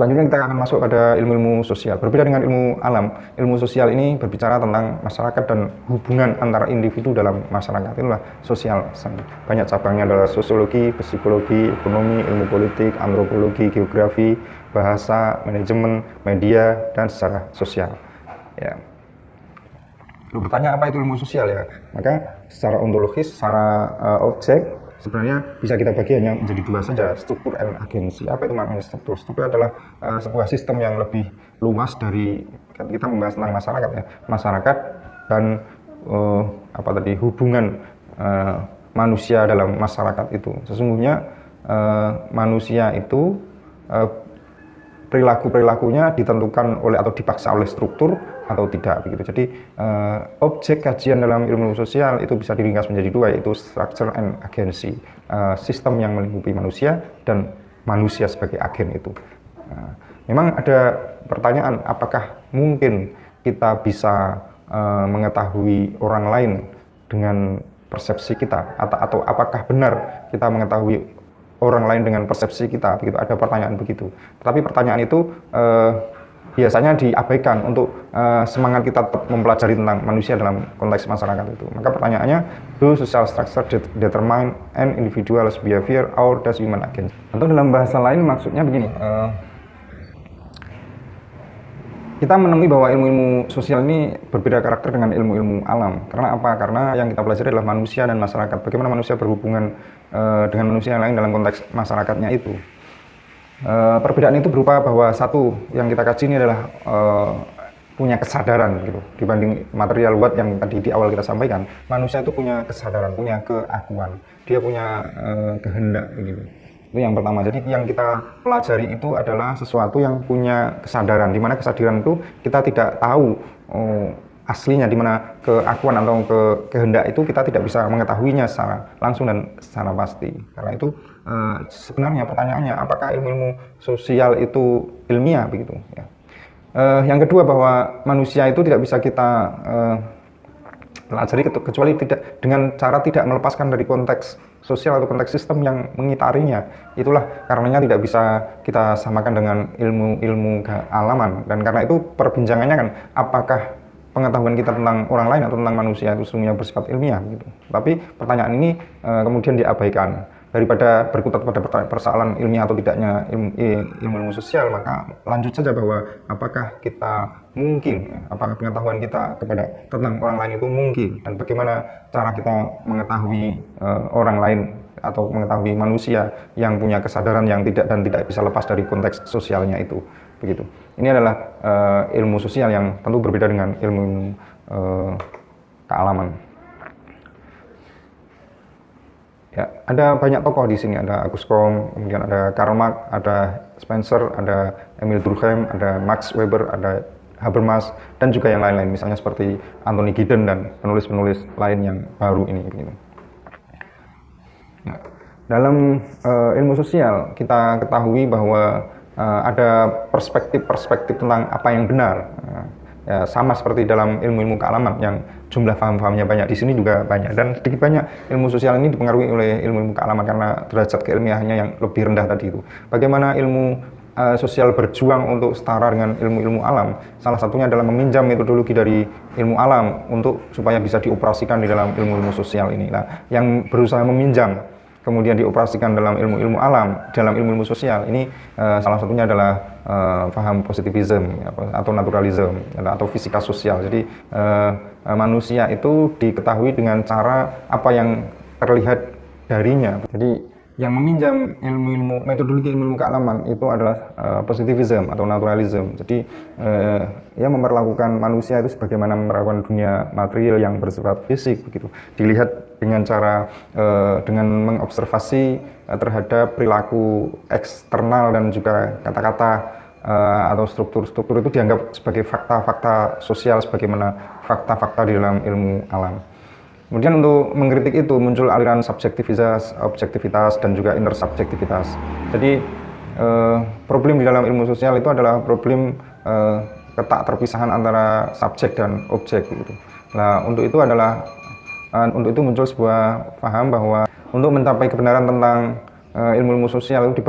Selanjutnya kita akan masuk pada ilmu-ilmu sosial. Berbeda dengan ilmu alam, ilmu sosial ini berbicara tentang masyarakat dan hubungan antara individu dalam masyarakat. Itulah sosial. Banyak cabangnya adalah sosiologi, psikologi, ekonomi, ilmu politik, antropologi, geografi, bahasa, manajemen, media, dan secara sosial. Ya. Lu bertanya apa itu ilmu sosial ya? Maka secara ontologis, secara objek, sebenarnya bisa kita bagi hanya menjadi dua saja, struktur dan agensi. Apa itu maknanya struktur? Struktur adalah sebuah sistem yang lebih luas dari kita membahas tentang masyarakat ya, masyarakat dan hubungan manusia dalam masyarakat itu. Sesungguhnya manusia itu perilakunya ditentukan oleh atau dipaksa oleh struktur atau tidak begitu. Jadi objek kajian dalam ilmu sosial itu bisa diringkas menjadi dua, yaitu structure and agency, sistem yang melingkupi manusia dan manusia sebagai agen itu. Memang ada pertanyaan, apakah mungkin kita bisa mengetahui orang lain dengan persepsi kita, atau apakah benar kita mengetahui orang lain dengan persepsi kita, begitu. Ada pertanyaan begitu. Tetapi pertanyaan itu biasanya diabaikan untuk semangat kita mempelajari tentang manusia dalam konteks masyarakat itu. Maka pertanyaannya, do social structure determine an individual's behavior or does human agency? Atau dalam bahasa lain maksudnya begini, kita menemui bahwa ilmu-ilmu sosial ini berbeda karakter dengan ilmu-ilmu alam. Karena apa? Karena yang kita pelajari adalah manusia dan masyarakat. Bagaimana manusia berhubungan dengan manusia yang lain dalam konteks masyarakatnya itu. Perbedaan itu berupa bahwa satu yang kita kaji ini adalah punya kesadaran gitu. Dibanding material luar yang tadi di awal kita sampaikan, manusia itu punya kesadaran, punya keakuan, dia punya kehendak gitu. Itu yang pertama. Jadi yang kita pelajari itu adalah sesuatu yang punya kesadaran, di mana kesadaran itu kita tidak tahu aslinya, di mana keakuan atau kehendak itu kita tidak bisa mengetahuinya secara langsung dan secara pasti. Karena itu sebenarnya pertanyaannya, apakah ilmu-ilmu sosial itu ilmiah begitu ya. Yang kedua, bahwa manusia itu tidak bisa kita pelajari kecuali tidak dengan cara tidak melepaskan dari konteks sosial atau konteks sistem yang mengitarinya. Itulah karenanya tidak bisa kita samakan dengan ilmu kealaman. Dan karena itu perbincangannya kan, apakah pengetahuan kita tentang orang lain atau tentang manusia itu sesungguhnya bersifat ilmiah gitu. Tapi pertanyaan ini kemudian diabaikan. Daripada berkutat pada persoalan ilmiah atau tidaknya ilmu sosial, maka lanjut saja bahwa apakah kita mungkin, apakah pengetahuan kita tentang orang lain itu mungkin, dan bagaimana cara kita mengetahui orang lain atau mengetahui manusia yang punya kesadaran yang tidak bisa lepas dari konteks sosialnya itu begitu. Ini adalah ilmu sosial yang tentu berbeda dengan ilmu kealaman. Ya, ada banyak tokoh di sini, ada Auguste Comte, kemudian ada Karl Marx, ada Spencer, ada Emil Durkheim, ada Max Weber, ada Habermas, dan juga yang lain-lain, misalnya seperti Anthony Giddens dan penulis-penulis lain yang baru ini. Begitu. Ya. Dalam ilmu sosial kita ketahui bahwa ada perspektif-perspektif tentang apa yang benar. Ya, sama seperti dalam ilmu-ilmu kealaman yang jumlah paham-pahamnya banyak, di sini juga banyak, dan sedikit banyak ilmu sosial ini dipengaruhi oleh ilmu-ilmu kealaman karena derajat keilmiahannya yang lebih rendah tadi itu. Bagaimana ilmu sosial berjuang untuk setara dengan ilmu-ilmu alam? Salah satunya adalah meminjam metodologi dari ilmu alam supaya bisa dioperasikan di dalam ilmu-ilmu sosial ini. Nah, yang berusaha meminjam kemudian dioperasikan dalam ilmu-ilmu alam, dalam ilmu-ilmu sosial ini salah satunya adalah paham positivism atau naturalism atau fisika sosial. Jadi manusia itu diketahui dengan cara apa yang terlihat darinya. Jadi yang meminjam metodologi ilmu kealaman itu adalah positivism atau naturalism. Jadi ia memperlakukan manusia itu sebagaimana memperlakukan dunia material yang bersifat fisik begitu. Dilihat dengan cara dengan mengobservasi terhadap perilaku eksternal dan juga kata-kata atau struktur-struktur itu dianggap sebagai fakta-fakta sosial sebagaimana fakta-fakta di dalam ilmu alam. Kemudian untuk mengkritik itu muncul aliran subjektivitas, objektivitas, dan juga intersubjektivitas. Jadi problem di dalam ilmu sosial itu adalah problem ketak terpisahan antara subjek dan objek gitu. Nah, untuk itu muncul sebuah paham bahwa untuk mencapai kebenaran tentang ilmu-ilmu sosial itu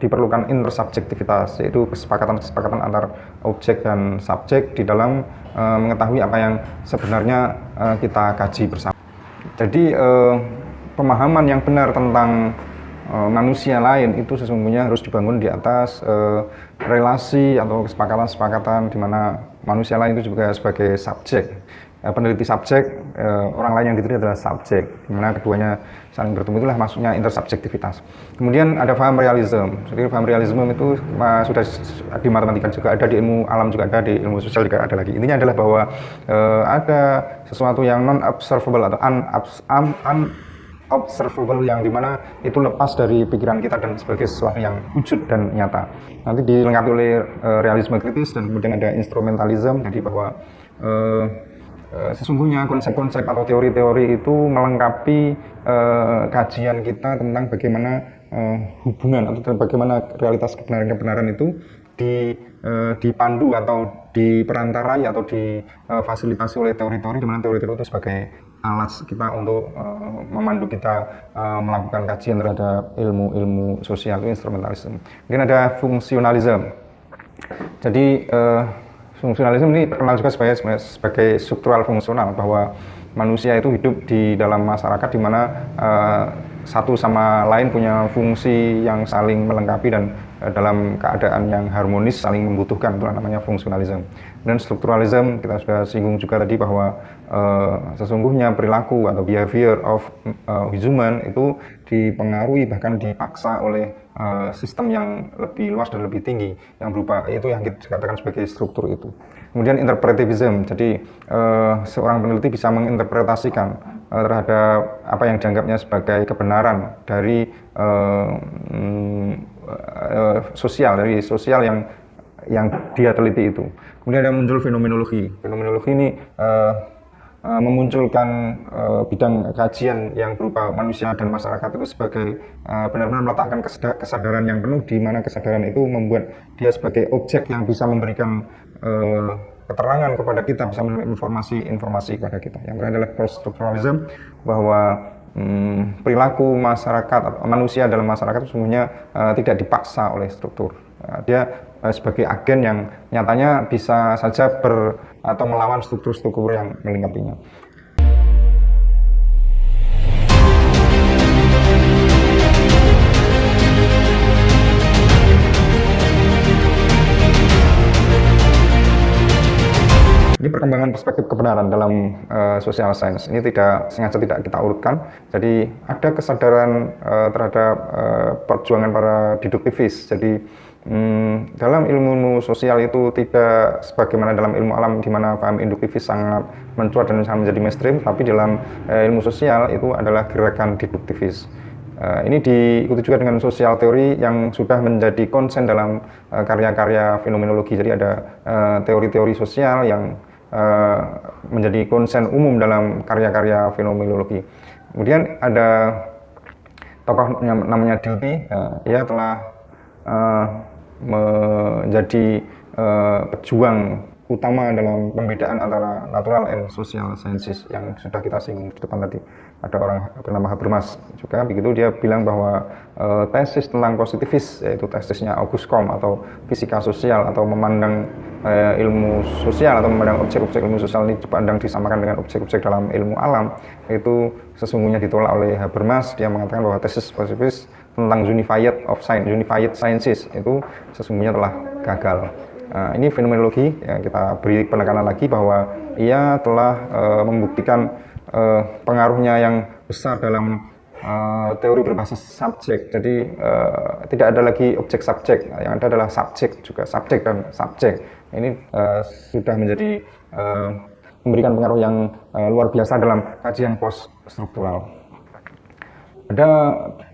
diperlukan intersubjektivitas, yaitu kesepakatan antar objek dan subjek di dalam mengetahui apa yang sebenarnya kita kaji bersama. Jadi pemahaman yang benar tentang manusia lain itu sesungguhnya harus dibangun di atas relasi atau kesepakatan-kesepakatan di mana manusia lain itu juga sebagai subjek. Peneliti subjek, orang lain yang diteliti adalah subjek, di mana keduanya saling bertemu, itulah maksudnya intersubjektivitas. Kemudian ada paham realisme. Jadi paham realisme itu sudah di matematika juga ada, di ilmu alam juga ada, di ilmu sosial juga ada lagi. Intinya adalah bahwa ada sesuatu yang non-observable atau unobservable yang dimana itu lepas dari pikiran kita dan sebagai sesuatu yang wujud dan nyata. Nanti dilengkapi oleh realisme kritis, dan kemudian ada instrumentalisme, jadi bahwa sesungguhnya konsep-konsep atau teori-teori itu melengkapi kajian kita tentang bagaimana hubungan atau bagaimana realitas kebenaran-kebenaran itu dipandu atau diperantarai atau difasilitasi oleh teori-teori, di mana teori-teori itu sebagai alat kita untuk memandu kita melakukan kajian terhadap ilmu-ilmu sosial, itu instrumentalisme. Kemudian ada fungsionalisme. Jadi fungsionalisme ini terkenal juga sebagai struktural fungsional, bahwa manusia itu hidup di dalam masyarakat di mana satu sama lain punya fungsi yang saling melengkapi dan dalam keadaan yang harmonis saling membutuhkan, itulah namanya fungsionalisme. Dan strukturalisme kita sudah singgung juga tadi, bahwa sesungguhnya perilaku atau behavior of human itu dipengaruhi bahkan dipaksa oleh sistem yang lebih luas dan lebih tinggi yang berupa itu yang kita katakan sebagai struktur itu. Kemudian interpretivism, jadi seorang peneliti bisa menginterpretasikan terhadap apa yang dianggapnya sebagai kebenaran dari sosial yang dia teliti itu. Kemudian ada muncul fenomenologi. Fenomenologi ini memunculkan bidang kajian yang berupa manusia dan masyarakat itu sebagai benar-benar meletakkan kesadaran yang penuh, di mana kesadaran itu membuat dia sebagai objek yang bisa memberikan keterangan kepada kita, bisa memberikan informasi kepada kita. Yang terakhir adalah post-structuralism, bahwa perilaku masyarakat, manusia dalam masyarakat itu sesungguhnya tidak dipaksa oleh struktur. Dia sebagai agen yang nyatanya bisa saja atau melawan struktur-struktur yang melingkapinya. Ini perkembangan perspektif kebenaran dalam social science. Ini sengaja tidak kita urutkan. Jadi ada kesadaran terhadap perjuangan para deduktivis. Jadi dalam ilmu sosial itu tidak sebagaimana dalam ilmu alam, di mana paham induktivis sangat mencuat dan sangat menjadi mainstream, tapi dalam ilmu sosial itu adalah gerakan deduktivis. Ini diikuti juga dengan sosial teori yang sudah menjadi konsen dalam karya-karya fenomenologi. Jadi ada teori-teori sosial yang menjadi konsen umum dalam karya-karya fenomenologi. Kemudian ada tokoh namanya Dilthey, ia telah menjadi pejuang utama dalam pembedaan antara natural and social sciences yang sudah kita singgung di depan tadi. Ada orang bernama Habermas juga, begitu dia bilang bahwa tesis tentang positivis, yaitu tesisnya Auguste Comte, atau fisika sosial atau memandang ilmu sosial atau memandang objek-objek ilmu sosial ini dipandang disamakan dengan objek-objek dalam ilmu alam, itu sesungguhnya ditolak oleh Habermas. Dia mengatakan bahwa tesis positivis tentang unified sciences itu sesungguhnya telah gagal. Ini fenomenologi yang kita beri penekanan lagi bahwa ia telah membuktikan pengaruhnya yang besar dalam teori berbasis subjek. Jadi tidak ada lagi objek subjek, yang ada adalah subjek juga, subjek dan subjek. Ini sudah menjadi memberikan pengaruh yang luar biasa dalam kajian post struktural. Ada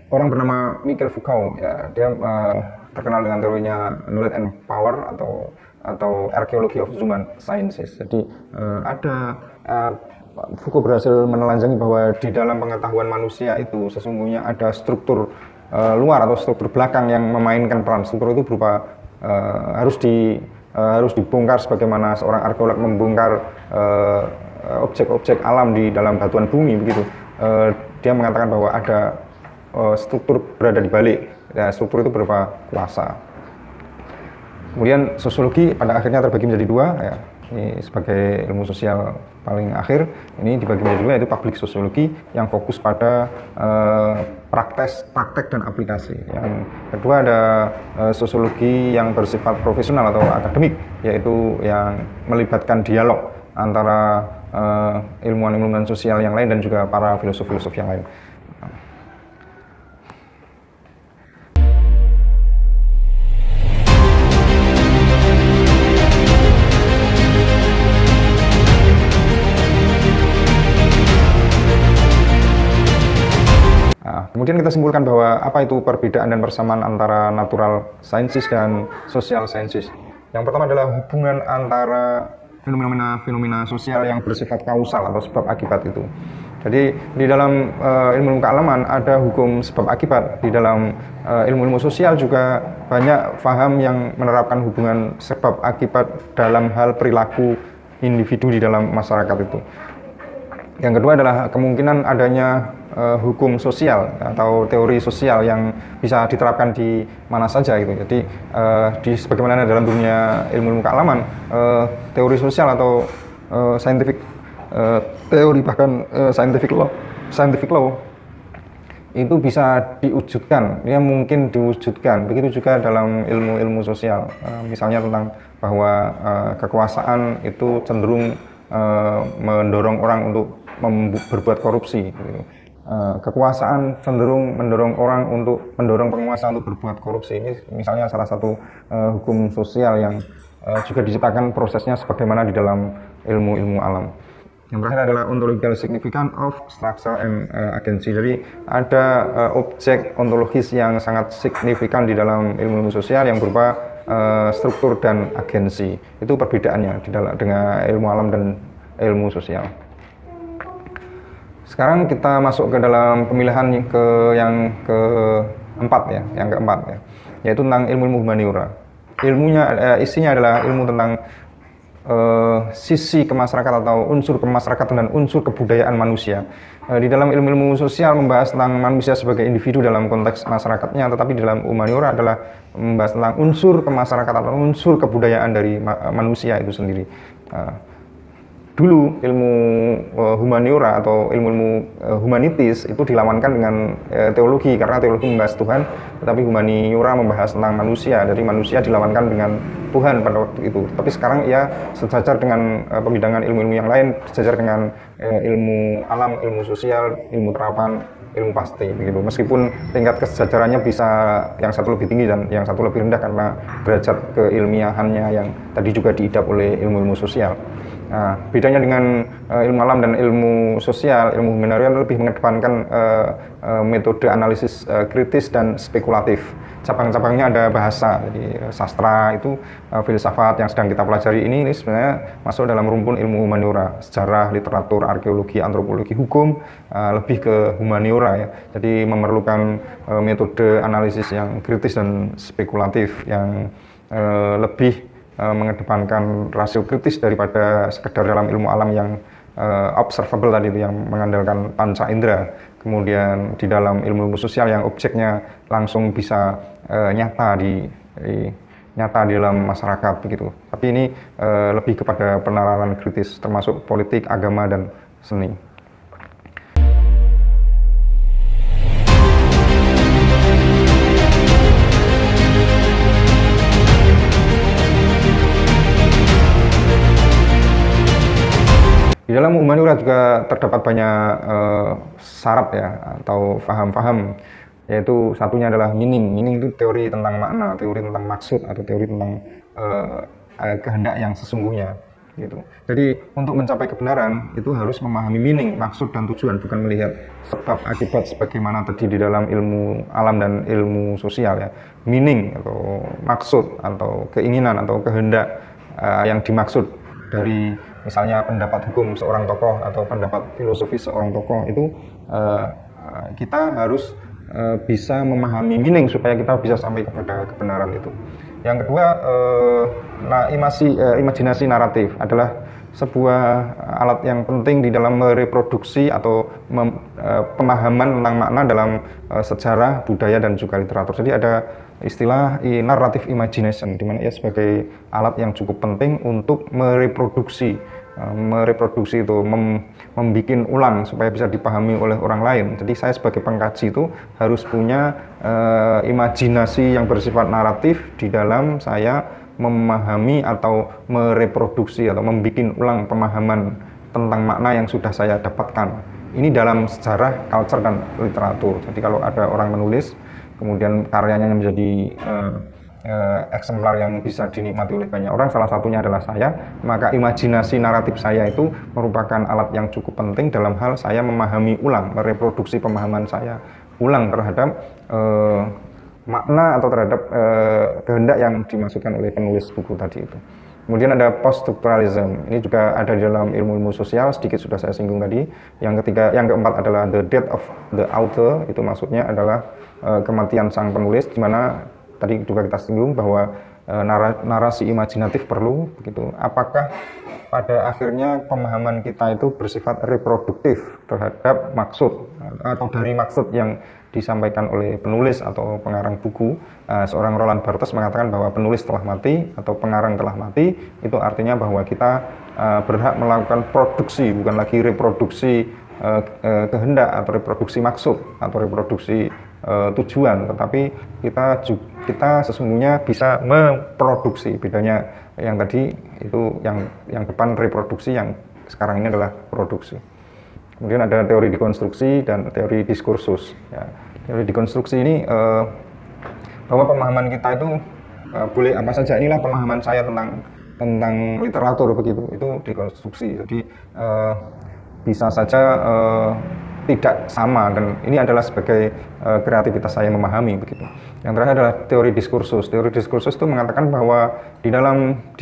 orang bernama Michel Foucault, ya, dia terkenal dengan teorinya knowledge and power atau archaeology of human sciences. Jadi Foucault berhasil menelanjangi bahwa di dalam pengetahuan manusia itu sesungguhnya ada struktur luar atau struktur belakang yang memainkan peran. Struktur itu berupa harus dibongkar sebagaimana seorang arkeolog membongkar objek-objek alam di dalam batuan bumi begitu. Dia mengatakan bahwa ada struktur berada di balik. Ya, struktur itu berupa kuasa. Kemudian sosiologi pada akhirnya terbagi menjadi dua, ya. Ini sebagai ilmu sosial paling akhir, ini dibagi menjadi dua, yaitu public sosiologi yang fokus pada praktek dan aplikasi. Yang kedua ada sosiologi yang bersifat profesional atau akademik, yaitu yang melibatkan dialog antara ilmuwan-ilmuwan sosial yang lain dan juga para filosof-filosof yang lain. Kemudian kita simpulkan bahwa apa itu perbedaan dan persamaan antara natural sciences dan social sciences. Yang pertama adalah hubungan antara fenomena sosial yang bersifat kausal atau sebab akibat itu. Jadi di dalam ilmu kealaman ada hukum sebab akibat. Di dalam ilmu sosial juga banyak paham yang menerapkan hubungan sebab akibat dalam hal perilaku individu di dalam masyarakat itu. Yang kedua adalah kemungkinan adanya hukum sosial atau teori sosial yang bisa diterapkan di mana saja gitu. Jadi sebagaimana dalam dunia ilmu kealaman, teori sosial atau scientific teori bahkan scientific law itu bisa diwujudkan, ya mungkin diwujudkan. Begitu juga dalam ilmu sosial, misalnya tentang bahwa kekuasaan itu cenderung mendorong orang untuk berbuat korupsi gitu. Kekuasaan cenderung mendorong orang untuk mendorong penguasa untuk berbuat korupsi. Ini misalnya salah satu hukum sosial yang juga diciptakan prosesnya sebagaimana di dalam ilmu alam. Yang terakhir adalah ontological significance of structure and agency. Jadi ada objek ontologis yang sangat signifikan di dalam ilmu sosial yang berupa struktur dan agensi. Itu perbedaannya dengan ilmu alam dan ilmu sosial. Sekarang kita masuk ke dalam pemilihan yang keempat ya, yaitu tentang ilmu humaniora. Isinya adalah ilmu tentang sisi kemasyarakatan atau unsur kemasyarakatan dan unsur kebudayaan manusia. Di dalam ilmu sosial membahas tentang manusia sebagai individu dalam konteks masyarakatnya, tetapi di dalam humaniora adalah membahas tentang unsur kemasyarakatan atau unsur kebudayaan dari manusia itu sendiri. Dulu ilmu humaniora atau ilmu humanitis itu dilawankan dengan teologi, karena teologi membahas Tuhan, tetapi humaniora membahas tentang manusia. Jadi manusia dilawankan dengan Tuhan pada waktu itu. Tapi sekarang ia sejajar dengan pembidangan ilmu-ilmu yang lain, sejajar dengan ilmu alam, ilmu sosial, ilmu terapan, ilmu pasti begitu. Meskipun tingkat kesejajarannya bisa yang satu lebih tinggi dan yang satu lebih rendah karena derajat keilmiahannya yang tadi juga diidap oleh ilmu-ilmu sosial. Nah, bedanya dengan ilmu alam dan ilmu sosial, ilmu humaniora lebih mengedepankan metode analisis kritis dan spekulatif. Cabang-cabangnya ada bahasa, jadi sastra itu filsafat yang sedang kita pelajari ini sebenarnya masuk dalam rumpun ilmu humaniora, sejarah, literatur, arkeologi, antropologi, hukum, lebih ke humaniora ya. Jadi memerlukan metode analisis yang kritis dan spekulatif yang lebih mengedepankan rasio kritis daripada sekedar dalam ilmu alam yang observable tadi itu, yang mengandalkan panca indera. Kemudian di dalam ilmu sosial yang objeknya langsung bisa nyata di dalam masyarakat begitu. Tapi ini lebih kepada penalaran kritis termasuk politik, agama dan seni. Di dalam humaniora juga terdapat banyak syarat ya atau paham-paham, yaitu satunya adalah meaning. Meaning itu teori tentang makna, teori tentang maksud atau teori tentang kehendak yang sesungguhnya gitu. Jadi untuk mencapai kebenaran itu harus memahami meaning, maksud dan tujuan, bukan melihat sebab akibat sebagaimana tadi di dalam ilmu alam dan ilmu sosial ya. Meaning atau maksud atau keinginan atau kehendak yang dimaksud dari misalnya pendapat hukum seorang tokoh atau pendapat filosofi seorang tokoh itu kita harus bisa memahami meaning supaya kita bisa sampai kepada kebenaran itu. Yang kedua, imajinasi naratif adalah sebuah alat yang penting di dalam mereproduksi atau pemahaman tentang makna dalam sejarah, budaya, dan juga literatur. Jadi ada istilah narrative imagination, di mana ia sebagai alat yang cukup penting untuk mereproduksi itu membuat ulang supaya bisa dipahami oleh orang lain. Jadi saya sebagai pengkaji itu harus punya imajinasi yang bersifat naratif di dalam saya memahami atau mereproduksi atau membuat ulang pemahaman tentang makna yang sudah saya dapatkan. Ini dalam sejarah, culture, dan literatur. Jadi kalau ada orang menulis, kemudian karyanya menjadi eksemplar yang bisa dinikmati oleh banyak orang, salah satunya adalah saya, maka imajinasi naratif saya itu merupakan alat yang cukup penting dalam hal saya memahami ulang, mereproduksi pemahaman saya ulang terhadap makna atau terhadap kehendak yang dimaksudkan oleh penulis buku tadi itu. Kemudian ada post-structuralism, ini juga ada di dalam ilmu-ilmu sosial, sedikit sudah saya singgung tadi. Yang keempat adalah the death of the author, itu maksudnya adalah kematian sang penulis, di mana tadi juga kita singgung bahwa narasi imajinatif perlu, begitu. Apakah pada akhirnya pemahaman kita itu bersifat reproduktif terhadap maksud atau dari maksud yang disampaikan oleh penulis atau pengarang buku. Seorang Roland Barthes mengatakan bahwa penulis telah mati atau pengarang telah mati, itu artinya bahwa kita berhak melakukan produksi, bukan lagi reproduksi kehendak atau reproduksi maksud atau reproduksi tujuan, tetapi kita sesungguhnya bisa memproduksi. Bedanya yang tadi itu yang depan reproduksi, yang sekarang ini adalah produksi. Kemudian ada teori dekonstruksi dan teori diskursus. Ya, teori dekonstruksi ini bahwa pemahaman kita itu boleh apa saja. Inilah pemahaman saya tentang literatur, begitu. Itu dekonstruksi. Jadi bisa saja tidak sama, dan ini adalah sebagai kreativitas saya memahami, begitu. Yang terakhir adalah teori diskursus. Teori diskursus itu mengatakan bahwa di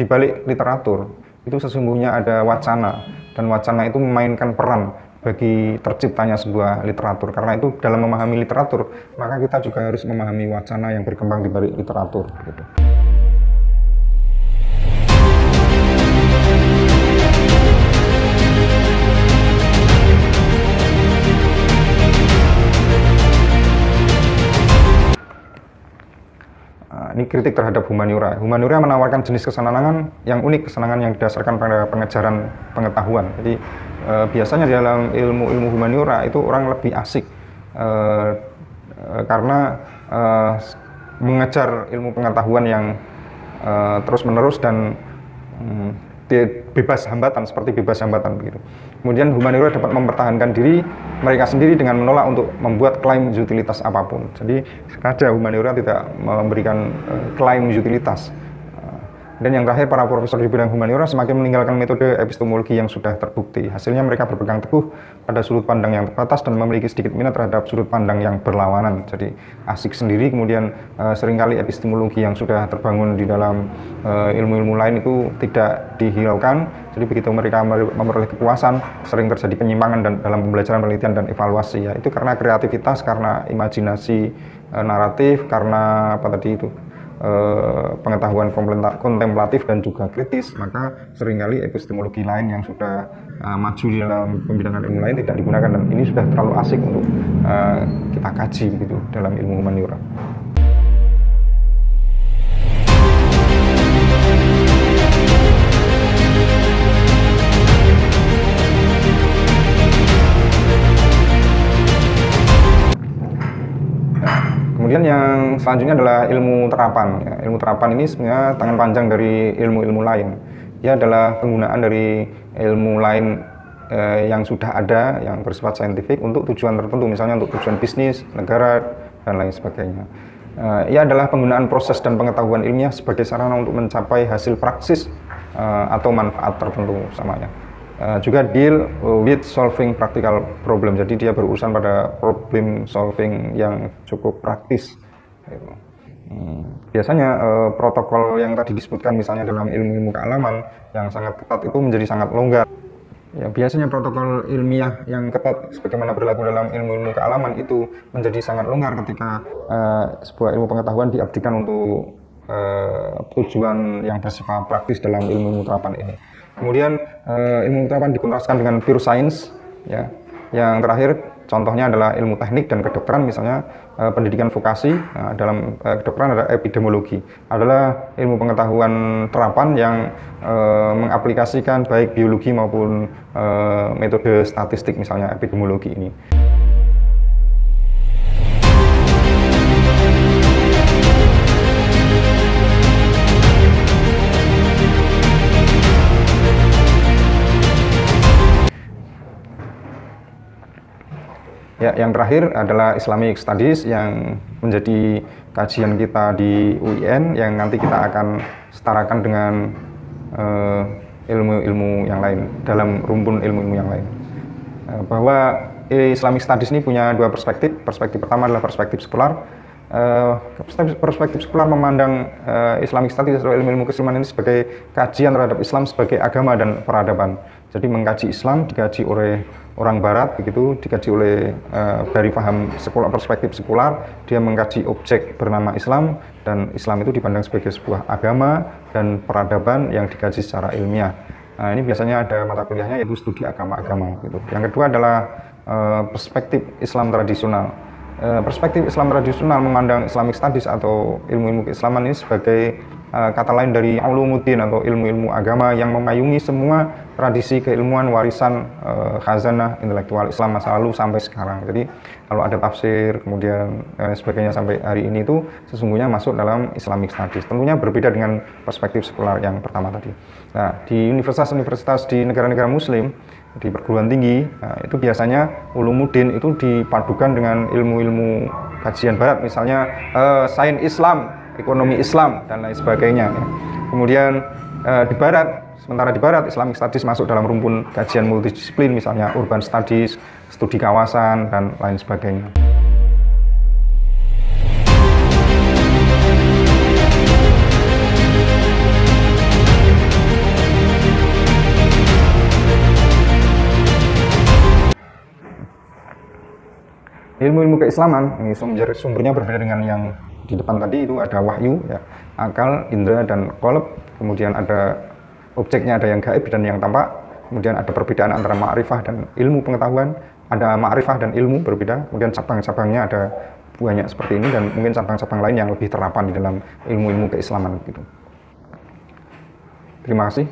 balik literatur itu sesungguhnya ada wacana, dan wacana itu memainkan peran bagi terciptanya sebuah literatur. Karena itu dalam memahami literatur, maka kita juga harus memahami wacana yang berkembang di balik literatur, gitu. Ini kritik terhadap humaniora. Humaniora menawarkan jenis kesenangan yang unik, kesenangan yang didasarkan pada pengejaran pengetahuan. Jadi biasanya di dalam ilmu humaniora itu orang lebih asik karena mengejar ilmu pengetahuan yang terus-menerus dan bebas hambatan, seperti bebas hambatan, begitu. Kemudian humaniora dapat mempertahankan diri mereka sendiri dengan menolak untuk membuat klaim utilitas apapun. Jadi sengaja humaniora tidak memberikan klaim utilitas. Dan yang terakhir, para profesor di bidang humaniora semakin meninggalkan metode epistemologi yang sudah terbukti. Hasilnya mereka berpegang teguh pada sudut pandang yang terbatas dan memiliki sedikit minat terhadap sudut pandang yang berlawanan. Jadi asik sendiri, kemudian seringkali epistemologi yang sudah terbangun di dalam ilmu-ilmu lain itu tidak dihiraukan. Jadi begitu mereka memperoleh kepuasan, sering terjadi penyimpangan dan dalam pembelajaran, penelitian, dan evaluasi. Ya, itu karena kreativitas, karena imajinasi naratif, karena apa tadi itu, pengetahuan kontemplatif dan juga kritis, maka seringkali epistemologi lain yang sudah maju di dalam pembidangan ilmu lain tidak digunakan, dan ini sudah terlalu asik untuk kita kaji, begitu, dalam ilmu humaniora. Kemudian yang selanjutnya adalah ilmu terapan. Ya, ilmu terapan ini sebenarnya tangan panjang dari ilmu-ilmu lain. Ia adalah penggunaan dari ilmu lain yang sudah ada, yang bersifat saintifik untuk tujuan tertentu, misalnya untuk tujuan bisnis, negara, dan lain sebagainya. Ia adalah penggunaan proses dan pengetahuan ilmiah sebagai sarana untuk mencapai hasil praksis atau manfaat tertentu samanya. Juga deal with solving practical problem, jadi dia berurusan pada problem solving yang cukup praktis. Biasanya protokol yang tadi disebutkan misalnya dalam ilmu-ilmu kealaman yang sangat ketat itu menjadi sangat longgar. Ya, biasanya protokol ilmiah yang ketat sebagaimana berlaku dalam ilmu-ilmu kealaman itu menjadi sangat longgar ketika sebuah ilmu pengetahuan diabdikan untuk tujuan yang bersifat praktis dalam ilmu terapan ini. Kemudian ilmu pengetahuan dikontraskan dengan pure science, ya. Yang terakhir contohnya adalah ilmu teknik dan kedokteran, misalnya pendidikan vokasi. Nah, dalam kedokteran ada epidemiologi, adalah ilmu pengetahuan terapan yang mengaplikasikan baik biologi maupun metode statistik, misalnya epidemiologi ini. Ya, yang terakhir adalah Islamic Studies yang menjadi kajian kita di UIN yang nanti kita akan setarakan dengan ilmu-ilmu yang lain, dalam rumpun ilmu-ilmu yang lain. Bahwa Islamic Studies ini punya dua perspektif. Perspektif pertama adalah perspektif sekular. Perspektif sekular memandang Islamic Studies atau ilmu-ilmu keislaman ini sebagai kajian terhadap Islam sebagai agama dan peradaban. Jadi mengkaji Islam dikaji oleh orang Barat, begitu dikaji oleh dari paham sekular, perspektif sekular, dia mengkaji objek bernama Islam, dan Islam itu dipandang sebagai sebuah agama dan peradaban yang dikaji secara ilmiah. Nah, ini biasanya ada mata kuliahnya yaitu studi agama-agama gitu. Yang kedua adalah perspektif Islam tradisional. Perspektif Islam tradisional memandang Islamic Studies atau ilmu-ilmu keislaman ini sebagai kata lain dari ulumuddin atau ilmu-ilmu agama yang memayungi semua tradisi keilmuan warisan khazanah intelektual Islam masa lalu sampai sekarang. Jadi kalau ada tafsir kemudian sebagainya sampai hari ini itu sesungguhnya masuk dalam Islamic Studies. Tentunya berbeda dengan perspektif sekular yang pertama tadi. Nah, di universitas-universitas di negara-negara muslim, di perguruan tinggi, itu biasanya ulumuddin itu dipadukan dengan ilmu-ilmu kajian barat, misalnya sains Islam, ekonomi Islam, dan lain sebagainya. Kemudian sementara di barat Islamic Studies masuk dalam rumpun kajian multidisiplin, misalnya urban studies, studi kawasan, dan lain sebagainya. Ilmu-ilmu keislaman ini sumbernya berbeda dengan yang di depan tadi. Itu ada wahyu, ya, akal, indera, dan qalb. Kemudian ada objeknya, ada yang gaib dan yang tampak. Kemudian ada perbedaan antara ma'rifah dan ilmu pengetahuan. Ada ma'rifah dan ilmu berbeda. Kemudian cabang-cabangnya ada banyak seperti ini, dan mungkin cabang-cabang lain yang lebih terapan di dalam ilmu-ilmu keislaman gitu. Terima kasih.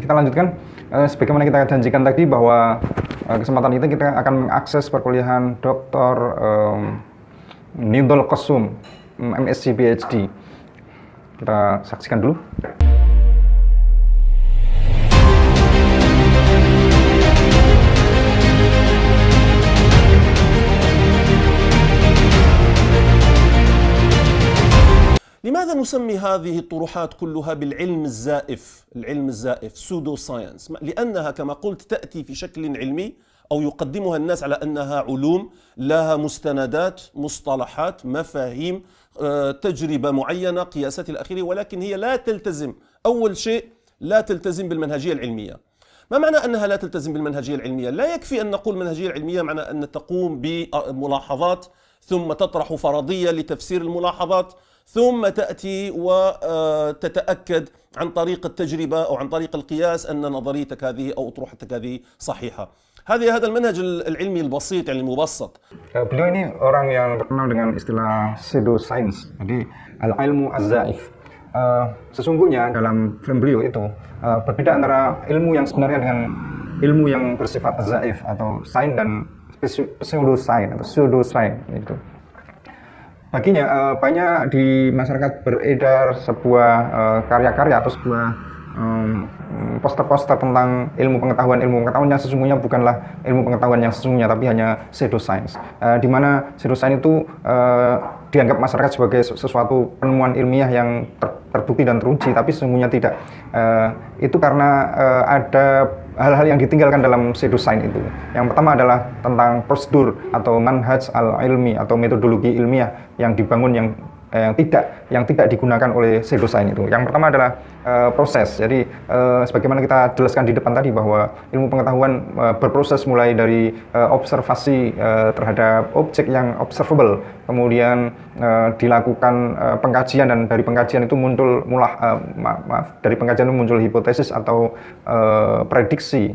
Kita lanjutkan, sebagaimana kita janjikan tadi bahwa kesempatan ini kita akan mengakses perkuliahan Dr. Nidhol Qosum, MSc PhD. Kita saksikan dulu. لماذا نسمي هذه الطروحات كلها بالعلم الزائف؟ العلم الزائف سودو ساينس، لأنها كما قلت تأتي في شكل علمي أو يقدمها الناس على أنها علوم لها مستندات، مصطلحات، مفاهيم، تجربة معينة، قياسات إلى آخره، ولكن هي لا تلتزم. أول شيء لا تلتزم بالمنهجية العلمية. ما معنى أنها لا تلتزم بالمنهجية العلمية؟ لا يكفي أن نقول منهجية علمية معنى أن تقوم بملاحظات ثم تطرح فرضية لتفسير الملاحظات، ثم تأتي وتتأكد عن طريق التجربة أو عن طريق القياس أن نظريتك هذه أو أطروحتك هذه صحيحة. هذا المنهج العلمي البسيط يعني المبسط. Beliau ini orang yang terkenal dengan istilah pseudoscience, jadi al-ilmu az-zaif. Sesungguhnya dalam frame beliau itu berbeda antara ilmu yang sebenarnya dengan ilmu yang bersifat az-zaif atau sains dan pseudoscience atau pseudoscience itu. Baginya banyak di masyarakat beredar sebuah karya-karya atau sebuah poster-poster tentang ilmu pengetahuan yang sesungguhnya bukanlah ilmu pengetahuan yang sesungguhnya, tapi hanya pseudoscience, di mana pseudoscience itu dianggap masyarakat sebagai sesuatu penemuan ilmiah yang terbukti dan teruji, tapi sesungguhnya tidak. Itu karena ada hal-hal yang ditinggalkan dalam pseudoscience itu. Yang pertama adalah tentang prosedur atau manhaj al-ilmi atau metodologi ilmiah yang dibangun yang yang tidak digunakan oleh pseudoscience itu. Yang pertama adalah proses. Jadi sebagaimana kita jelaskan di depan tadi bahwa ilmu pengetahuan berproses mulai dari observasi terhadap objek yang observable, kemudian dilakukan pengkajian, dan dari pengkajian itu dari pengkajian itu muncul hipotesis atau prediksi,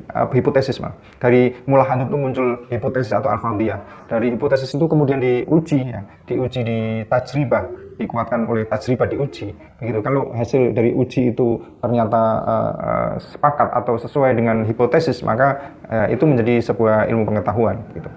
dari mulahan itu muncul hipotesis atau al-fardhiyah. Dari hipotesis itu kemudian diuji di tajribah, dikuatkan oleh tajribah, diuji. Begitu. Kalau hasil dari uji itu ternyata sepakat atau sesuai dengan hipotesis, maka itu menjadi sebuah ilmu pengetahuan. Gitu.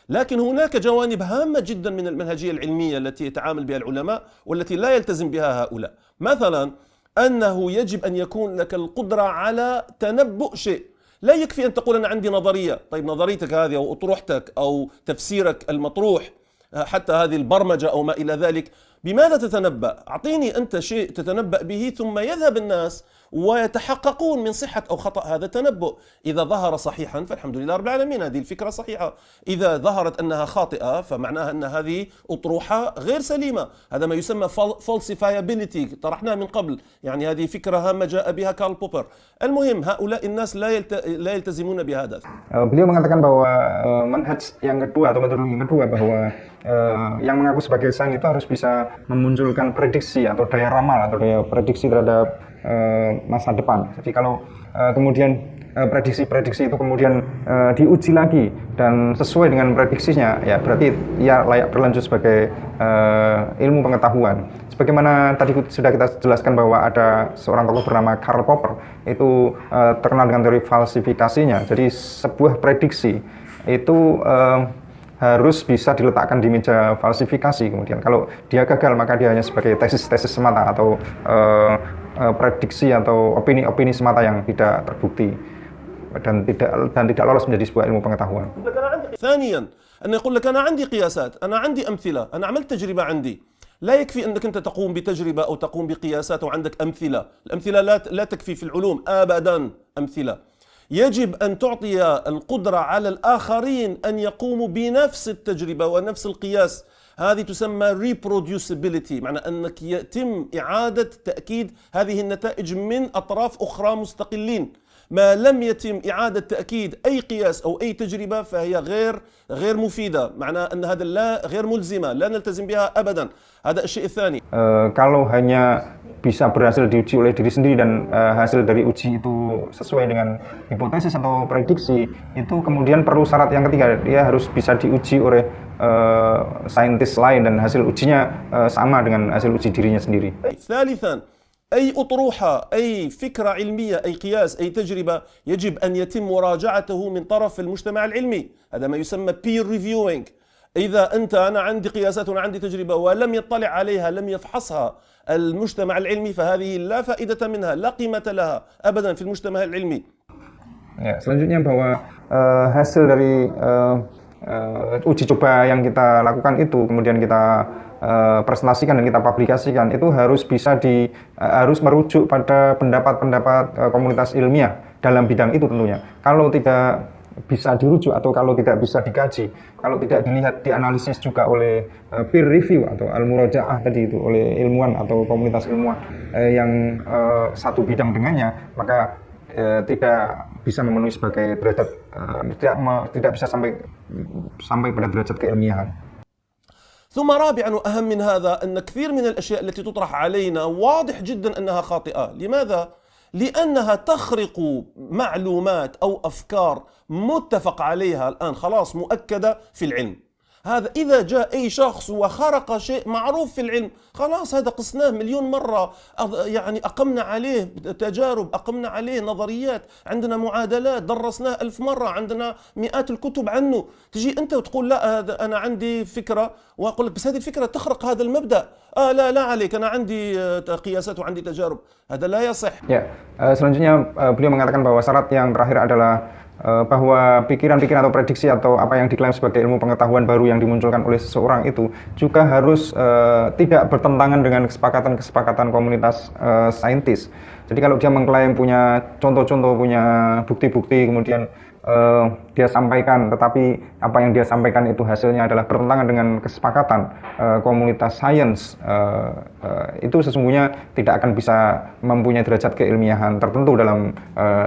لكن هناك جوانب هامة جدا من المنهجية العلمية التي يتعامل بها العلماء والتي لا يلتزم بها هؤلاء. مثلا أنه يجب أن يكون لك القدرة على تنبؤ شيء. لا يكفي أن تقول أنا عندي نظرية. طيب نظريتك هذه أو أطروحتك أو تفسيرك المطروح، حتى هذه البرمجة أو ما إلى ذلك، بماذا تتنبأ؟ أعطيني أنت شيء تتنبأ به ثم يذهب الناس ويتحققون من صحة أو خطأ هذا التنبؤ. إذا ظهر صحيحا فالحمد لله رب العالمين، هذه الفكرة صحيحة. إذا ظهرت أنها خاطئة فمعناها أن هذه أطروحة غير سليمة. هذا ما يسمى falsifiability، طرحناه من قبل. يعني هذه فكرة هامة جاء بها كارل بوبر. المهم هؤلاء الناس لا يلتزمون بهذا. Beliau mengatakan bahwa manhaj yang kedua atau metode yang kedua, bahwa yang mengaku sebagai sains itu harus bisa memunculkan prediksi atau daya ramal atau daya prediksi terhadap masa depan. Jadi kalau kemudian prediksi-prediksi itu kemudian diuji lagi dan sesuai dengan prediksinya, ya berarti ia layak berlanjut sebagai ilmu pengetahuan. Sebagaimana tadi sudah kita jelaskan bahwa ada seorang tokoh bernama Karl Popper, itu terkenal dengan teori falsifikasinya. Jadi sebuah prediksi itu harus bisa diletakkan di meja falsifikasi. Kemudian kalau dia gagal, maka dia hanya sebagai tesis-tesis semata atau prediksi atau opini-opini semata yang tidak terbukti dan tidak lolos menjadi sebuah ilmu pengetahuan. ثانيا أن يقول لك أنا عندي قياسات، أنا عندي أمثلة، أنا عملت تجربة عندي. لا يكفي أنك أنت تقوم بتجربة أو تقوم بقياسات وعندك أمثلة. الأمثلة لا تكفي في العلوم أبدا. أمثلة يجب أن تعطي القدرة على الآخرين أن يقوموا بنفس التجربة ونفس القياس. هذه تسمى reproducibility، معنى أنك يتم إعادة تأكيد هذه النتائج من أطراف أخرى مستقلين. ما لم يتم إعادة تأكيد أي قياس أو أي تجربة فهي غير مفيدة، معناه أن هذا غير ملزمة، لا نلتزم بها أبدا. هذا الشيء الثاني. Kalau hanya bisa berhasil diuji oleh diri sendiri dan hasil dari uji itu sesuai dengan hipotesis atau prediksi, itu kemudian perlu syarat yang ketiga, dia harus bisa diuji oleh saintis lain dan hasil ujinya sama dengan hasil uji dirinya sendiri. ثالثا أي أطروحة، أي فكرة علمية، أي قياس، أي تجربة يجب أن يتم مراجعته من طرف المجتمع العلمي. هذا ما يسمى peer reviewing. إذا أنا عندي قياسات وأنا عندي تجربة ولم يطلع عليها، لم يفحصها المجتمع العلمي، فهذه لا فائدة منها، لا قيمة لها أبدا في المجتمع العلمي. Ya, selanjutnya bahwa hasil dari uji coba yang kita lakukan itu kemudian kita presentasikan dan kita publikasikan, itu harus harus merujuk pada pendapat-pendapat komunitas ilmiah dalam bidang itu tentunya. Kalau tidak bisa dirujuk atau kalau tidak bisa dikaji, kalau tidak dilihat, dianalisis juga oleh peer review atau al-murajaah tadi itu oleh ilmuwan atau komunitas ilmuwan yang satu bidang dengannya, maka tidak bisa memenuhi sebagai derajat, tidak bisa sampai pada derajat keilmiahan. ثم رابعا وأهم من هذا أن كثير من الأشياء التي تطرح علينا واضح جدا أنها خاطئة. لماذا؟ لأنها تخرق معلومات أو أفكار متفق عليها الآن، خلاص مؤكدة في العلم. هذا إذا جاء أي شخص وخرق شيء معروف في العلم، خلاص هذا قسناه مليون مرة، يعني أقمنا عليه تجارب، أقمنا عليه نظريات، عندنا معادلات درسناه 1000 مرة، عندنا مئات الكتب عنه. تجي أنت وتقول لا هذا أنا عندي فكرة، وأقول لك بس هذه الفكرة تخرق هذا المبدأ. لا عليك، أنا عندي قياسات وعندي تجارب. هذا لا يصح. Ya, selanjutnya beliau mengatakan bahwa syarat yang terakhir adalah bahwa pikiran-pikiran atau prediksi atau apa yang diklaim sebagai ilmu pengetahuan baru yang dimunculkan oleh seseorang itu juga harus tidak bertentangan dengan kesepakatan-kesepakatan komunitas saintis. Jadi kalau dia mengklaim punya contoh-contoh, punya bukti-bukti, kemudian dia sampaikan, tetapi apa yang dia sampaikan itu hasilnya adalah bertentangan dengan kesepakatan komunitas sains, itu sesungguhnya tidak akan bisa mempunyai derajat keilmiahan tertentu dalam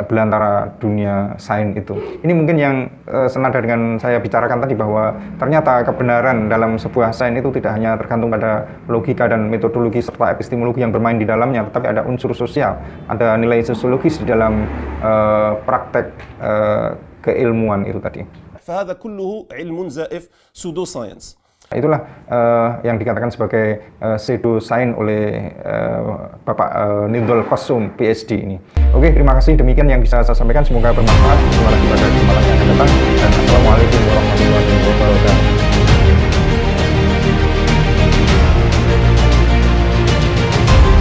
belantara dunia sains itu. Ini mungkin yang senada dengan saya bicarakan tadi, bahwa ternyata kebenaran dalam sebuah sains itu tidak hanya tergantung pada logika dan metodologi serta epistemologi yang bermain di dalamnya, tetapi ada unsur sosial, ada nilai sosiologis di dalam praktek keilmuan itu tadi. فهذا كله علم زائف pseudo science. Itulah yang dikatakan sebagai pseudo science oleh Bapak Nidhal Qassum PhD ini. Oke, terima kasih, demikian yang bisa saya sampaikan, semoga bermanfaat. Terima kasih pada kesempatan yang akan datang, dan assalamualaikum warahmatullahi wabarakatuh.